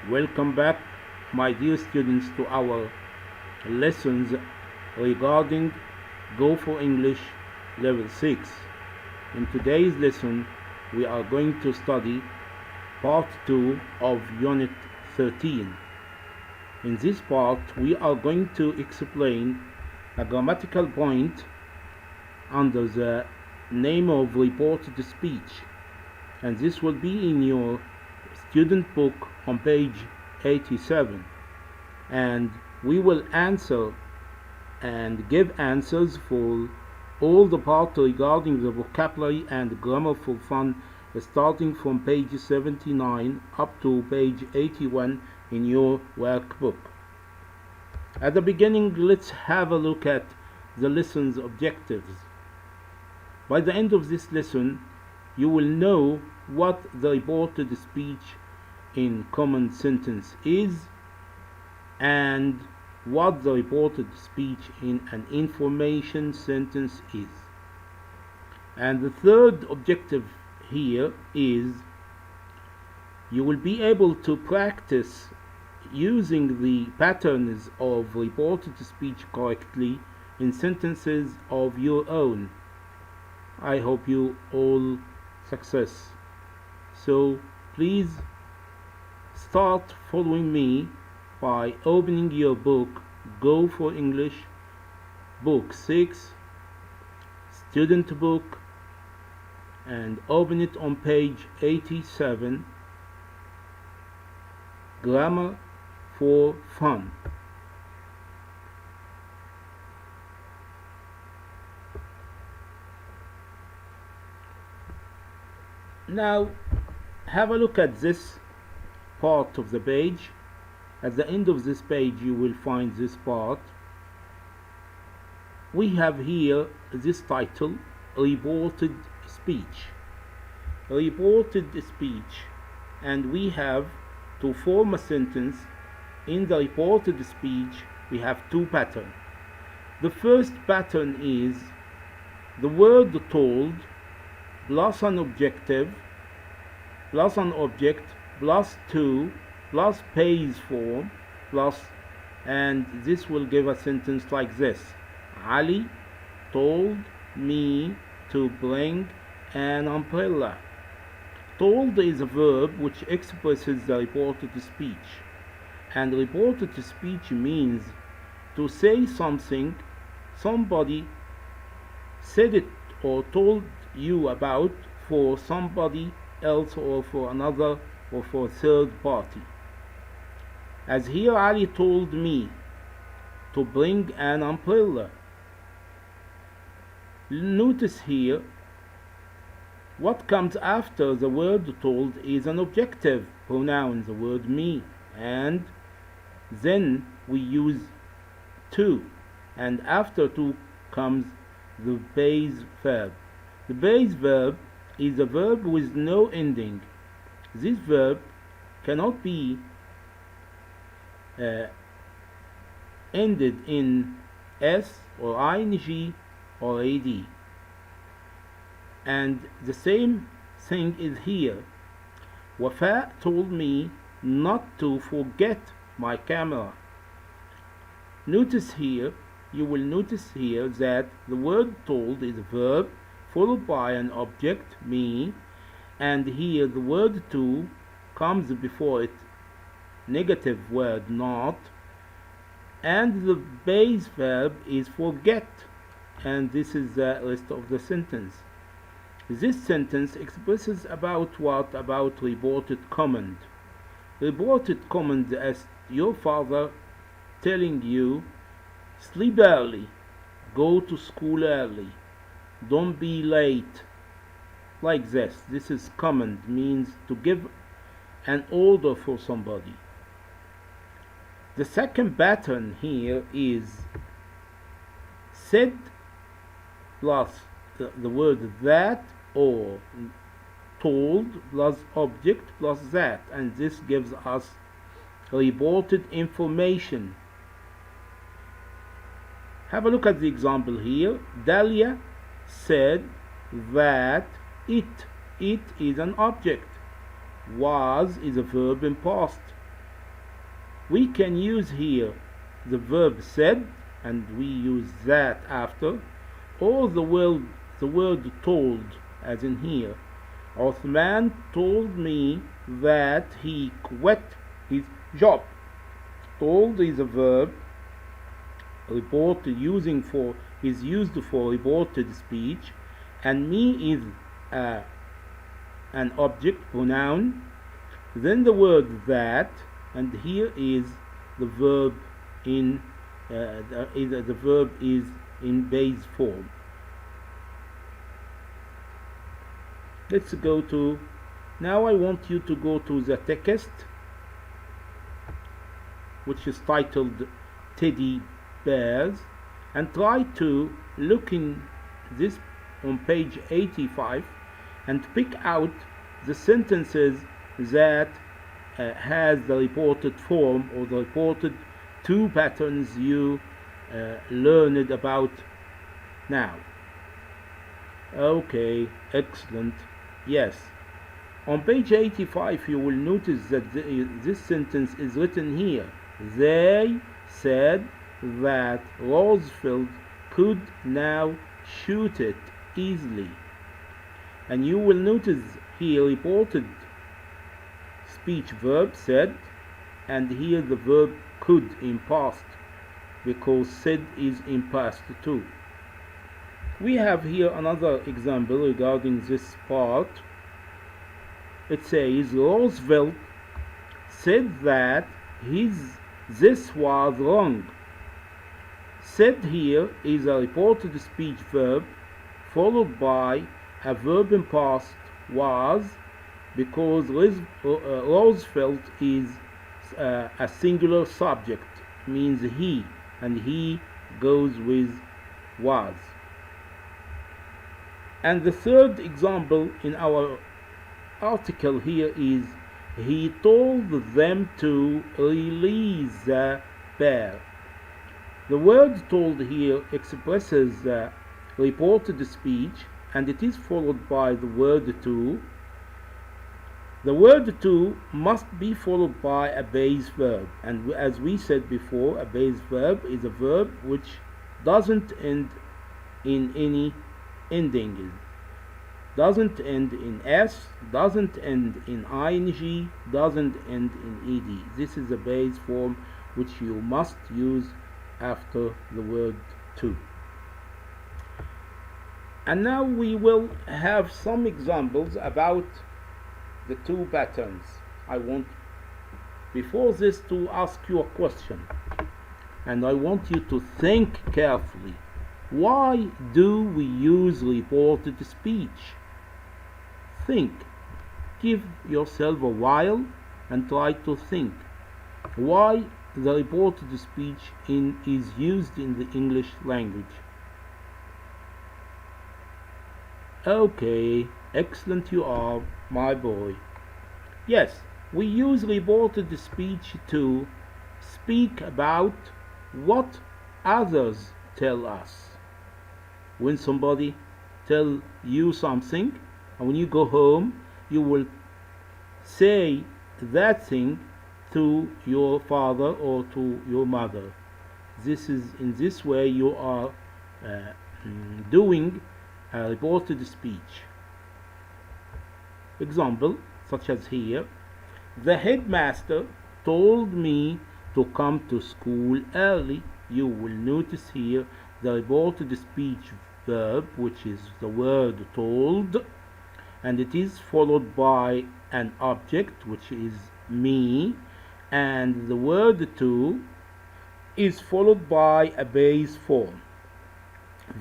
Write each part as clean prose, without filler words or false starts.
Welcome back, my dear students, to our lessons regarding Go for English Level 6. In today's lesson, we are going to study Part 2 of Unit 13. In this part, we are going to explain a grammatical point under the name of reported speech, and this will be in your student book on page 87, and we will answer and give answers for all the part regarding the vocabulary and grammar for fun, starting from page 79 up to page 81 in your workbook. At the beginning, let's have a look at the lesson's objectives. By the end of this lesson, you will know what the reported speech in command sentence is and what the reported speech in an information sentence is. And the third objective here is you will be able to practice using the patterns of reported speech correctly in sentences of your own. I hope you all success. So please start following me by opening your book, Go for English, Book 6, Student Book, and open it on page 87, Grammar for Fun. Now, have a look at this part of the page. At the end of this page, you will find this part. We have here this title, Reported Speech. Reported speech. And we have to form a sentence. In the reported speech, we have two patterns. The first pattern is the word told plus an objective plus an object plus to plus base form plus, and this will give a sentence like this: Ali told me to bring an umbrella. Told is a verb which expresses the reported speech, and reported speech means to say something somebody said it or told you about for somebody else or for another or for a third party. As here, Ali told me to bring an umbrella. Notice here what comes after the word told is an objective pronoun, the word me, and then we use to, and after to comes the base verb. The base verb is a verb with no ending. This verb cannot be ended in s or ing or ad. And the same thing is here. Wafa told me not to forget my camera. Notice here, you will notice here that the word told is a verb followed by an object, me, and here the word to comes before it, negative word not, and the base verb is forget, and this is the rest of the sentence. This sentence expresses about what? About reported command. Reported command as your father telling you, sleep early, go to school early, don't be late, like this. This is command, means to give an order for somebody. The second pattern here is said plus the word that, or told plus object plus that, and this gives us reported information. Have a look at the example here. Dahlia said that it is an object. Was is a verb in past. we can use here the verb said, and we use that after, or the word told, as in here. Othman told me that he quit his job. Told is a verb. Reported is used for reported speech, and me is an object pronoun. Then the word that, and here is the verb in the verb is in base form. Let's go to, now I want you to go to the text, which is titled Teddy Bears, and try to look in this on page 85 and pick out the sentences that has the reported form or the reported two patterns you learned about now. Okay, excellent. Yes. On page 85 you will notice that this sentence is written here. They said that Roosevelt could now shoot it easily. And you will notice here reported speech verb said, and here the verb could in past, because said is in past too. We have here another example regarding this part. It says Roosevelt said that this was wrong. Said here is a reported speech verb followed by a verb in past was, because Roosevelt is a singular subject, means he, and he goes with was. And the third example in our article here is he told them to release the bear. The word told here expresses the reported speech, and it is followed by the word to. The word to must be followed by a base verb, and as we said before, a base verb is a verb which doesn't end in any ending. Doesn't end in s, doesn't end in ing, doesn't end in ed. This is a base form which you must use after the word to. And now we will have some examples about the two patterns. I want before this to ask you a question, and I want you to think carefully. Why do we use reported speech? Think. Give yourself a while and try to think why the reported speech is used in the English language. Okay, excellent you are, my boy. Yes, we use reported speech to speak about what others tell us. When somebody tell you something, and when you go home, you will say that thing to your father or to your mother. This is in this way you are doing a reported speech. Example, such as here, the headmaster told me to come to school early. You will notice here the reported speech verb, which is the word told, and it is followed by an object, which is me, and the word to is followed by a base form.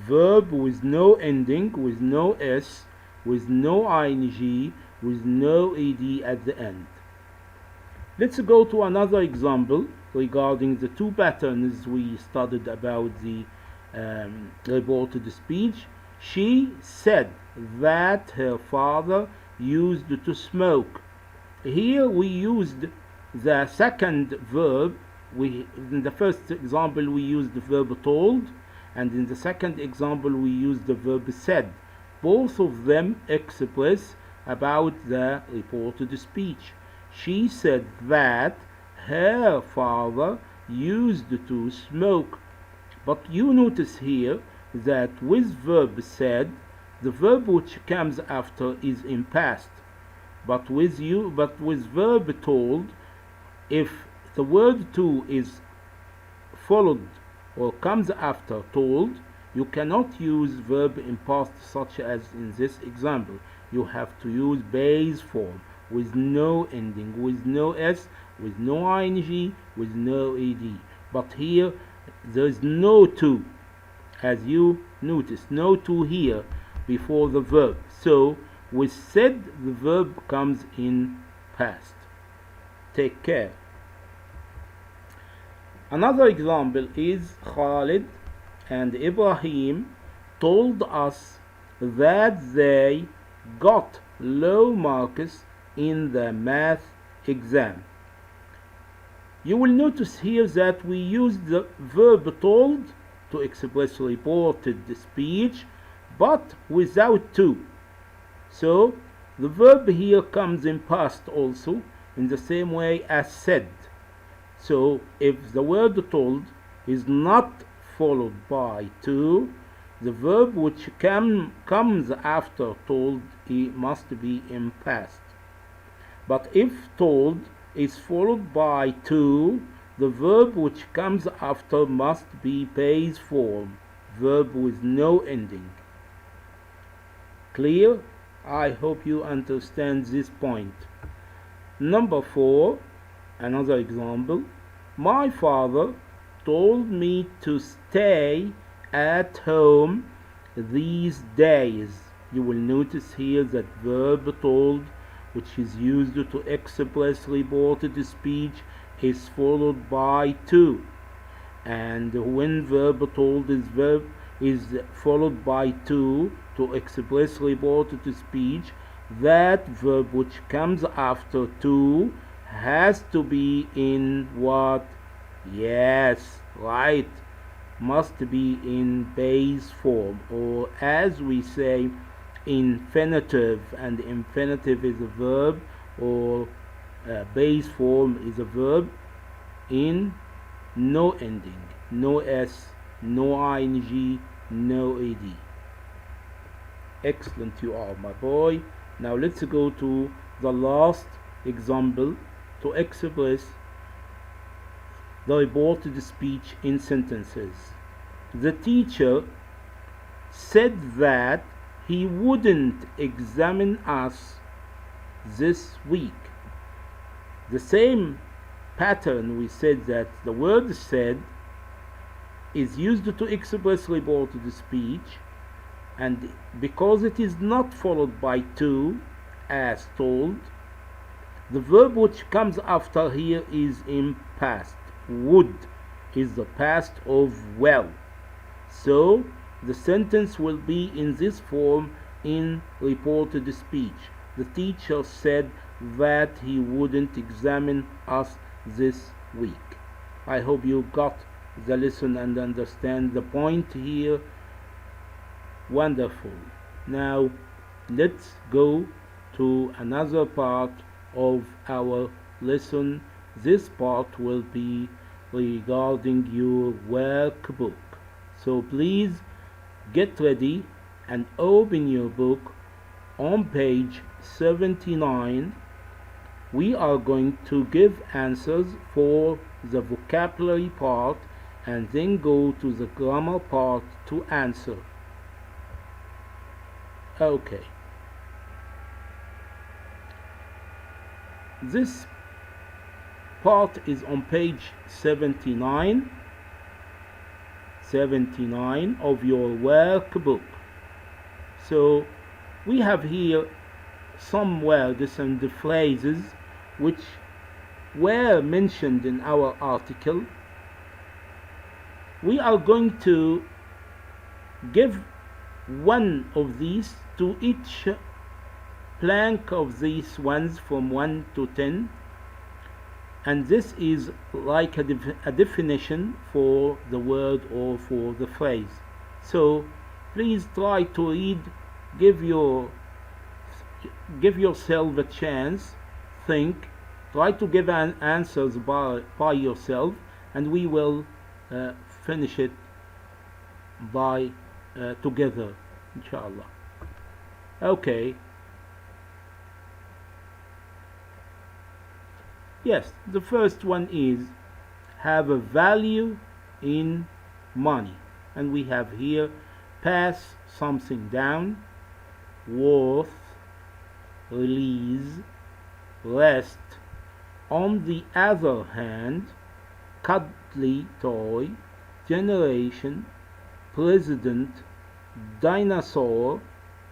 Verb with no ending, with no s, with no ing, with no ed at the end. Let's go to another example regarding the two patterns we studied about the reported speech. She said that her father used to smoke. Here we used the second verb. In the first example we used the verb told, and in the second example we used the verb said. Both of them express about the reported speech. She said that her father used to smoke. But you notice here that with verb said, the verb which comes after is in past. But with verb told, if the word to is followed or comes after told, you cannot use verb in past such as in this example. You have to use base form with no ending, with no s, with no ing, with no ed. But here there is no to, as you notice, no to here before the verb. So with said, the verb comes in past. Take care. Another example is Khalid and Ibrahim told us that they got low marks in the math exam. You will notice here that we use the verb told to express reported speech, but without to. So the verb here comes in past also, in the same way as said. So if the word told is not followed by to, the verb which comes after told must be in past. But if told is followed by to, the verb which comes after must be base form, verb with no ending. Clear? I hope you understand this point. Number 4, another example. My father told me to stay at home these days. You will notice here that verb told, which is used to express reported speech, is followed by to. And when verb told is followed by to express reported speech, that verb which comes after to has to be in what? Yes, right. Must be in base form, or as we say, infinitive. And infinitive is a verb, or base form is a verb in no ending, no s, no ing, no ed. Excellent you are, my boy. Now let's go to the last example to express the reported speech in sentences. The teacher said that he wouldn't examine us this week. The same pattern we said that the word said is used to express reported speech, and because it is not followed by to as told, the verb which comes after here is in past. Would is the past of well. So the sentence will be in this form in reported speech. The teacher said that he wouldn't examine us this week. I hope you got the lesson and understand the point here. Wonderful. Now let's go to another part of our lesson. This part will be regarding your workbook. So please get ready and open your book on page 79. We are going to give answers for the vocabulary part and then go to the grammar part to answer. Okay. This part is on page 79 of your workbook. So we have here some words and the phrases which were mentioned in our article. We are going to give one of these to each blank of these ones from 1 to 10, and this is like a definition for the word or for the phrase. So please try to read, give yourself a chance, think, Try to give answers by yourself, and we will finish it by together, inshallah. Okay. Yes, the first one is have a value in money, and we have here pass something down, worth, release, rest. On the other hand, cuddly toy, generation, president, dinosaur,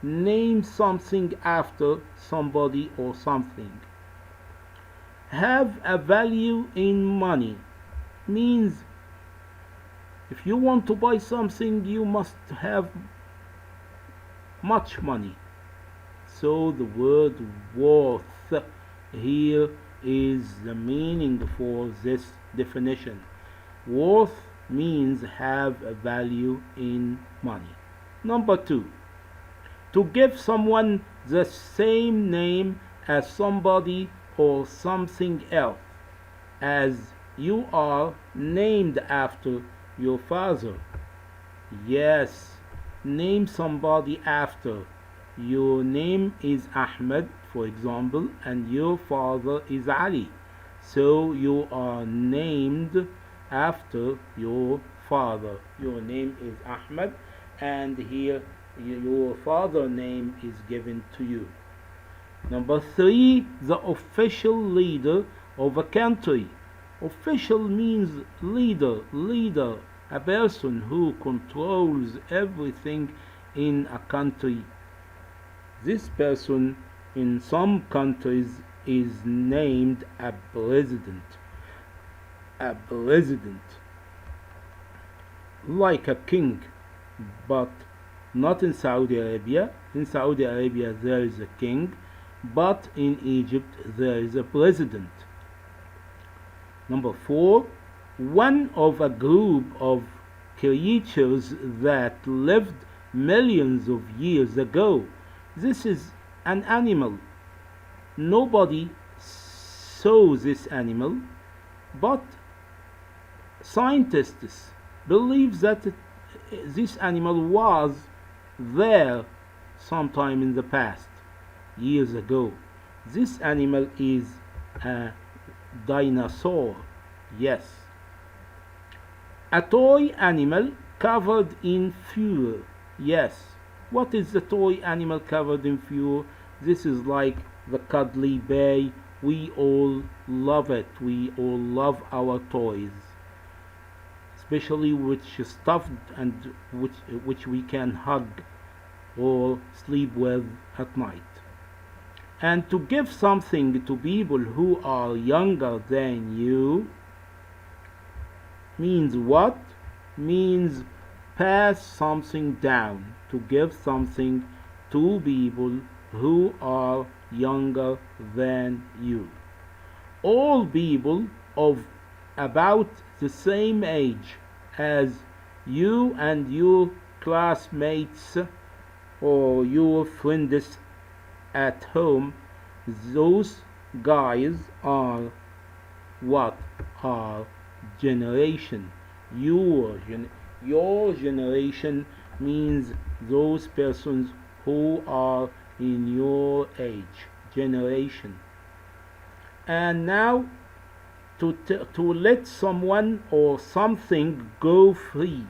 name something after somebody or something. Have a value in money means if you want to buy something, you must have much money. So the word worth here is the meaning for this definition. Worth means have a value in money. Number 2, to give someone the same name as somebody or something else, as you are named after your father. Yes, name somebody after. Your name is Ahmed, for example, and your father is Ali. So you are named after your father. Your name is Ahmed, and here your father's name is given to you. Number 3, the official leader of a country. Official means leader, a person who controls everything in a country. This person in some countries is named a president. A president, like a king, but not in Saudi Arabia. In Saudi Arabia there is a king, but in Egypt there is a president. Number 4, one of a group of creatures that lived millions of years ago. This is an animal. Nobody saw this animal, but scientists believe that this animal was there sometime in the past, years ago. This animal is a dinosaur. Yes. A toy animal covered in fur. Yes. What is the toy animal covered in fur? This is like the cuddly bear. We all love it. We all love our toys, especially which stuffed and which we can hug or sleep with at night. And to give something to people who are younger than you means what? Means pass something down. To give something to people who are younger than you. All people of about the same age as you and your classmates or your friends at home, those guys are what? Are generation. Your generation means those persons who are in your age, generation. And now to let someone or something go free.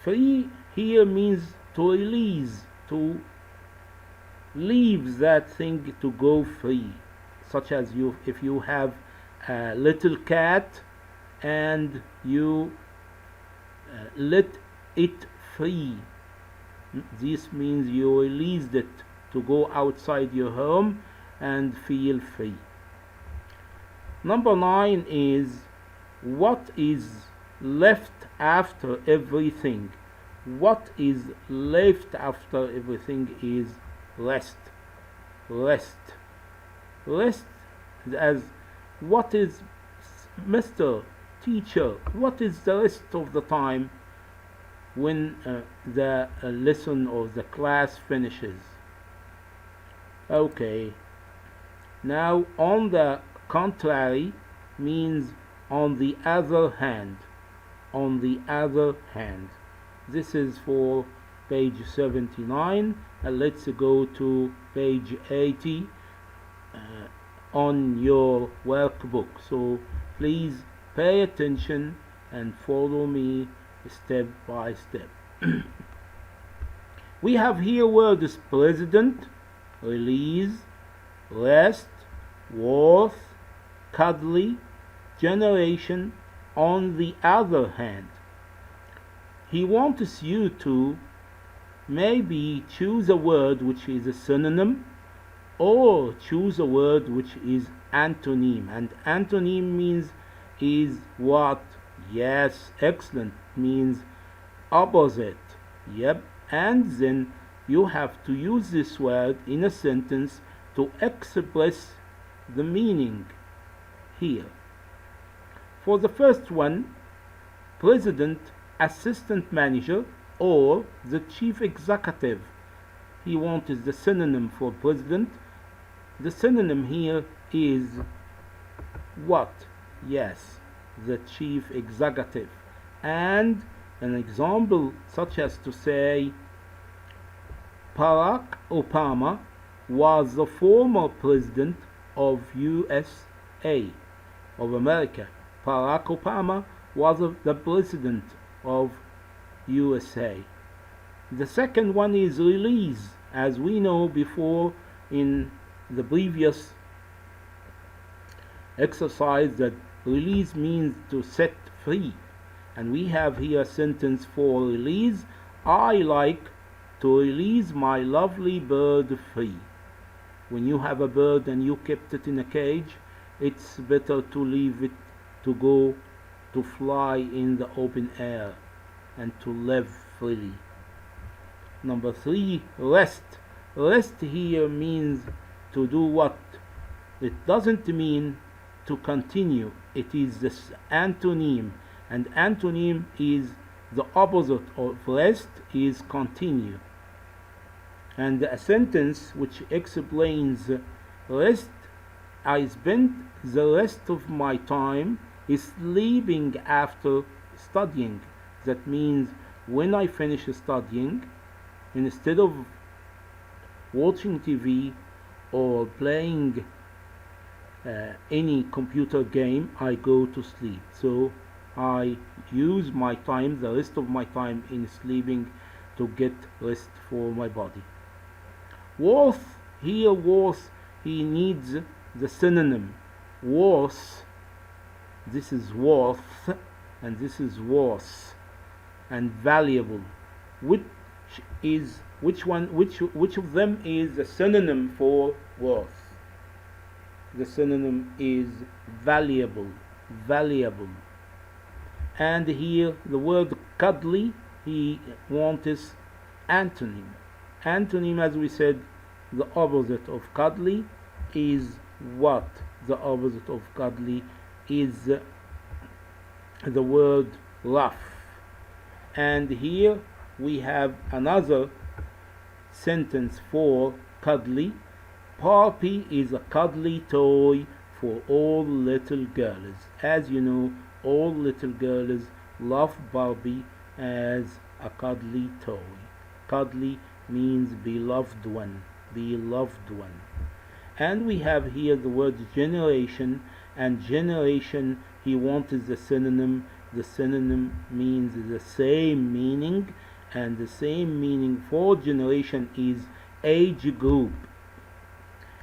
Free here means to release, to leave that thing to go free, such as if you have a little cat and you let it free. This means you released it to go outside your home and feel free. Number 9 is what is left after everything. What is left after everything is rest. Rest. Rest as what is Mr. Teacher, what is the rest of the time when the lesson or the class finishes? Okay. Now, on the contrary means on the other hand. On the other hand. This is for page 79. And let's go to page 80 on your workbook. So please pay attention and follow me step by step. We have here words president, release, rest, worth, cuddly, generation. On the other hand, he wants you to maybe choose a word which is a synonym, or choose a word which is antonym. And antonym means is what? Yes, excellent, means opposite. Yep. And then you have to use this word in a sentence to express the meaning here. For the first one, president, assistant manager, or the chief executive. He wanted the synonym for president. The synonym here is what? Yes, the chief executive. And an example such as to say Barack Obama was the former president of USA, of America. Barack Obama was the president of USA. The second one is release. As we know before in the previous exercise, that release means to set free. And we have here a sentence for release. I like to release my lovely bird free. When you have a bird and you kept it in a cage, it's better to leave it to go to fly in the open air and to live freely. Number 3, rest. Rest here means to do what? It doesn't mean to continue. It is this antonym, and antonym is the opposite of rest is continue. And a sentence which explains rest: I spent the rest of my time sleeping after studying. That means when I finish studying, instead of watching TV or playing any computer game, I go to sleep. So I use my time, the rest of my time, in sleeping to get rest for my body. Worth, here worth, he needs the synonym. Worth, this is worth, and this is worth. And valuable, which of them is the synonym for worth? The synonym is valuable. And here the word cuddly, he wants antonym. Antonym, as we said, the opposite of cuddly is what? The opposite of cuddly is the word rough. And here we have another sentence for cuddly. Barbie is a cuddly toy for all little girls. As you know, all little girls love Barbie as a cuddly toy. Cuddly means beloved one. And we have here the word generation, and generation, he wanted the synonym. The synonym means the same meaning, and the same meaning for generation is age group.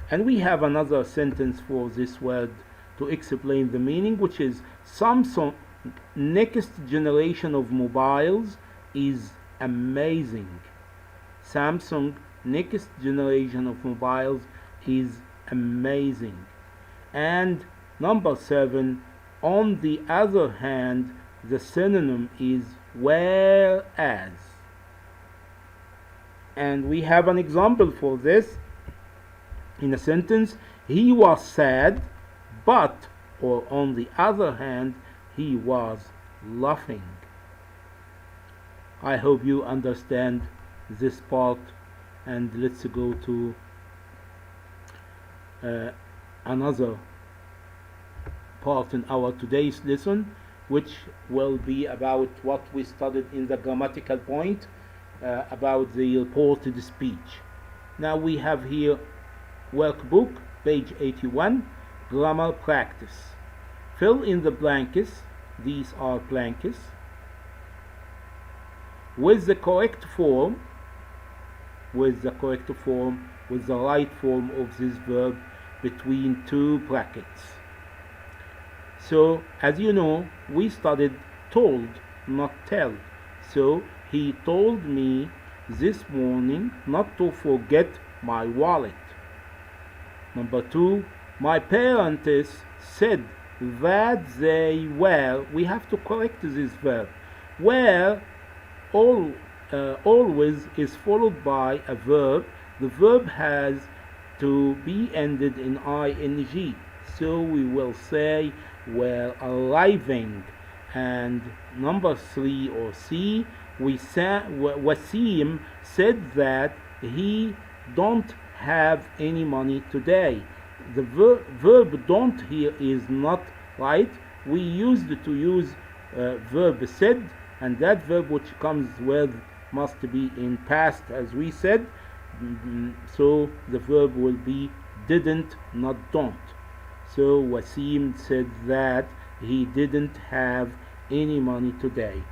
And we have another sentence for this word to explain the meaning, which is Samsung next generation of mobiles is amazing. Samsung next generation of mobiles is amazing. And number 7, on the other hand, the synonym is whereas. And we have an example for this in a sentence: he was sad, but, or on the other hand, he was laughing. I hope you understand this part, and let's go to another part in our today's lesson, which will be about what we studied in the grammatical point about the reported speech. Now we have here workbook, page 81, grammar practice. Fill in the blanks, these are blanks, with the correct form, with the right form of this verb between two brackets. So, as you know, we studied told, not tell. So, he told me this morning not to forget my wallet. Number 2, my parents said that they were, we have to correct this verb. Were always is followed by a verb. The verb has to be ended in ing. So we will say were arriving. And number 3 or C, Wasim said that he don't have any money today. The verb don't here is not right. We used to use verb said, and that verb which comes with must be in past, as we said. So the verb will be didn't, not don't. So Wasim said that he didn't have any money today.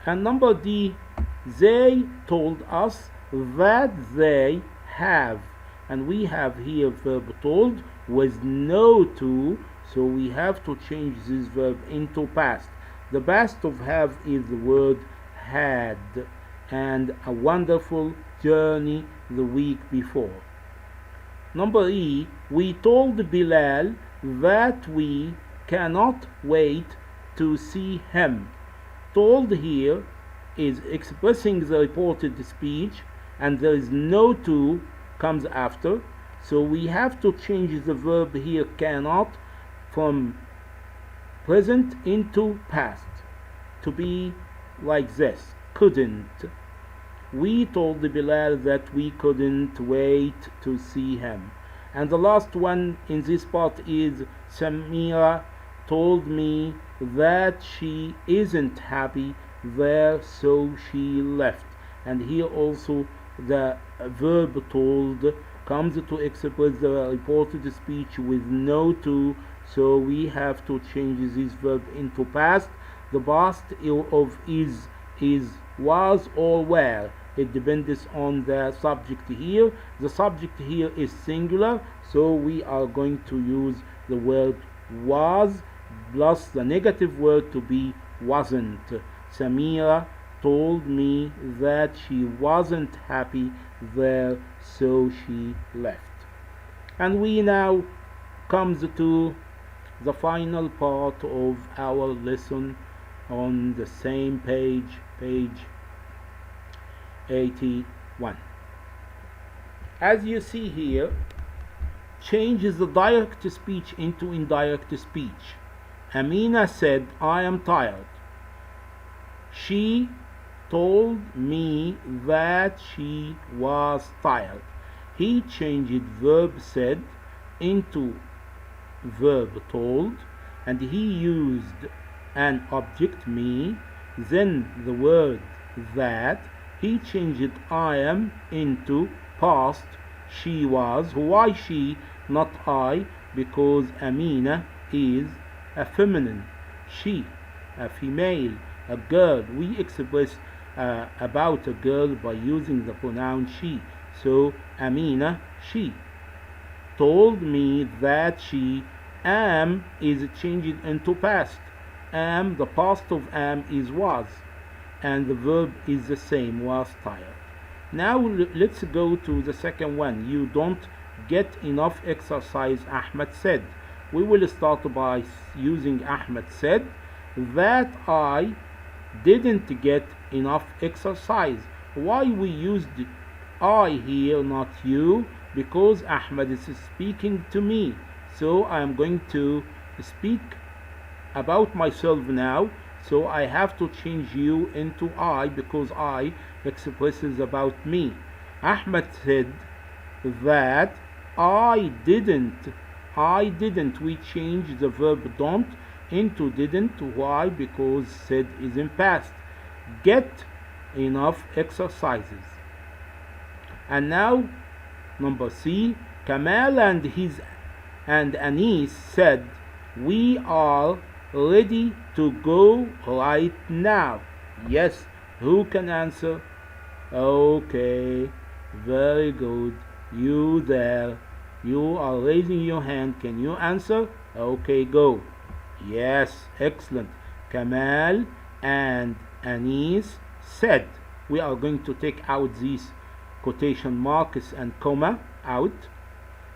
And number D, they told us that they have. And we have here verb told with no to, so we have to change this verb into past. The past of have is the word had, and a wonderful journey the week before. Number E, we told Bilal that we cannot wait to see him. Told here is expressing the reported speech, and there is no to comes after, so we have to change the verb here cannot from present into past to be like this, couldn't. We told Bilal that we couldn't wait to see him. And the last one in this part is Samira told me that she isn't happy there, so she left. And here also the verb told comes to express the reported speech with no to, so we have to change this verb into past. The past of is was or were. It depends on the subject here. The subject here is singular, so we are going to use the word was plus the negative word to be wasn't. Samira told me that she wasn't happy there, so she left. And we now comes to the final part of our lesson on the same page, page 81. As you see here, changes the direct speech into indirect speech. Amina said, I am tired. She told me that she was tired. He changed verb said into verb told, and he used an object me, then the word that. He changed I am into past she was. Why she, not I? Because Amina is a feminine, she a female, a girl. We express about a girl by using the pronoun she. So Amina, she told me that she am is changed into past. Am, the past of am is was, and the verb is the same, was tired. Now let's go to the second one. You don't get enough exercise, Ahmed said. We will start by using Ahmed said that I didn't get enough exercise. Why we used I here, not you? Because Ahmed is speaking to me. So I am going to speak about myself now. So I have to change you into I, because I expresses about me. Ahmed said that I I didn't. We change the verb don't into didn't. Why? Because said is in past. Get enough exercises. And now number C, Kamal and Anis said, we are ready to go right now. Yes, who can answer? Okay, very good. You there. You are raising your hand. Can you answer? Okay, go. Yes, excellent. Kamal and Anis said. We are going to take out these quotation marks and comma out,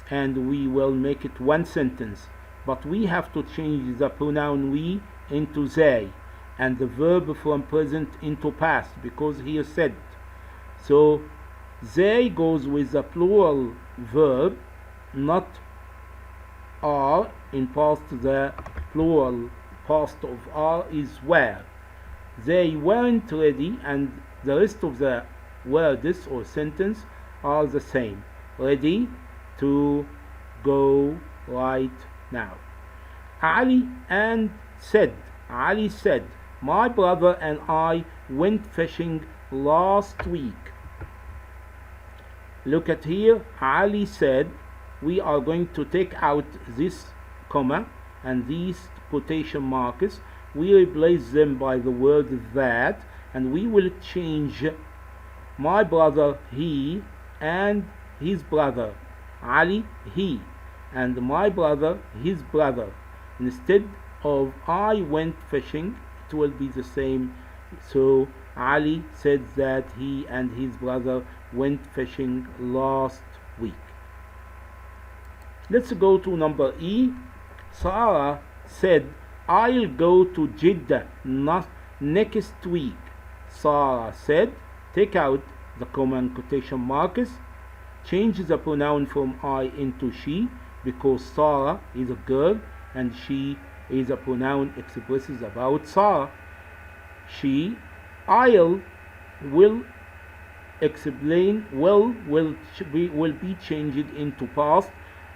and we will make it one sentence. But we have to change the pronoun we into they, and the verb from present into past, because he said. So they goes with the plural verb, not are. In past, the plural past of are is were. They weren't ready, and the rest of the words or sentence are the same. Ready to go right now. Ali said, my brother and I went fishing last week. Look at here. Ali said. We are going to take out this comma and these quotation marks. We replace them by the word that, and we will change my brother he and his brother. Ali he, and my brother his brother. Instead of I went fishing, it will be the same. So Ali said that he and his brother went fishing last week. Let's go to number E. Sarah said, I'll go to Jeddah next week. Sarah said. Take out the comma and quotation marks. Change the pronoun from I into she, because Sarah is a girl and she is a pronoun expresses about Sarah. She, I'll, will explain, will be changed into past.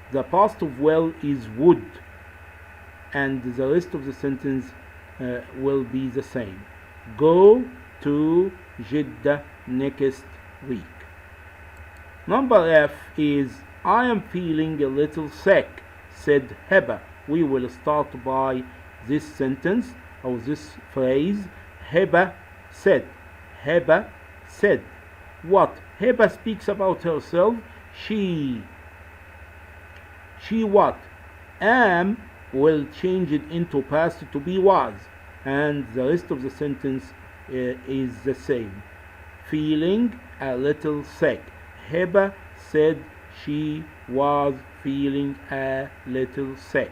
The past of well is would, and the rest of the sentence will be the same. Go to Jeddah next week. Number F is I am feeling a little sick, said Heba. We will start by this sentence or this phrase. Heba said. Heba said. What? Heba speaks about herself. She what? Am will change it into past to be was, and the rest of the sentence is the same. Feeling a little sick. Heba said she was feeling a little sick.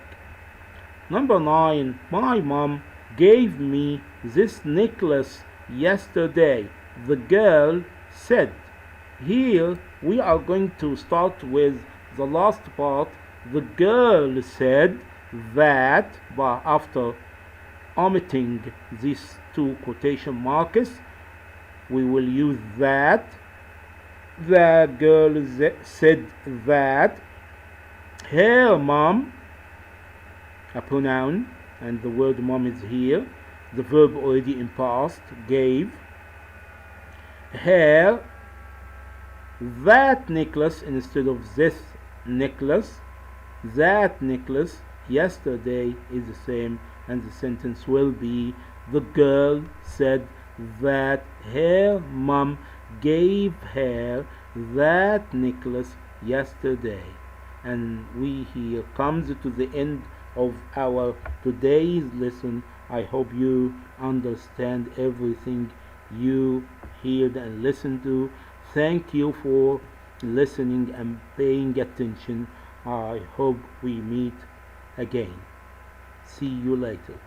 Number 9. My mom gave me this necklace yesterday. The girl said. Here we are going to start with the last part. The girl said that, but after omitting these two quotation marks, we will use that. The girl said that her mom, a pronoun, and the word mom is here. The verb already in past, gave her that necklace instead of this necklace. That necklace yesterday is the same, and the sentence will be the girl said that her mom gave her that necklace yesterday. And we here comes to the end of our today's lesson. I hope you understand everything you heard and listened to. Thank you for listening and paying attention. I hope we meet again. See you later.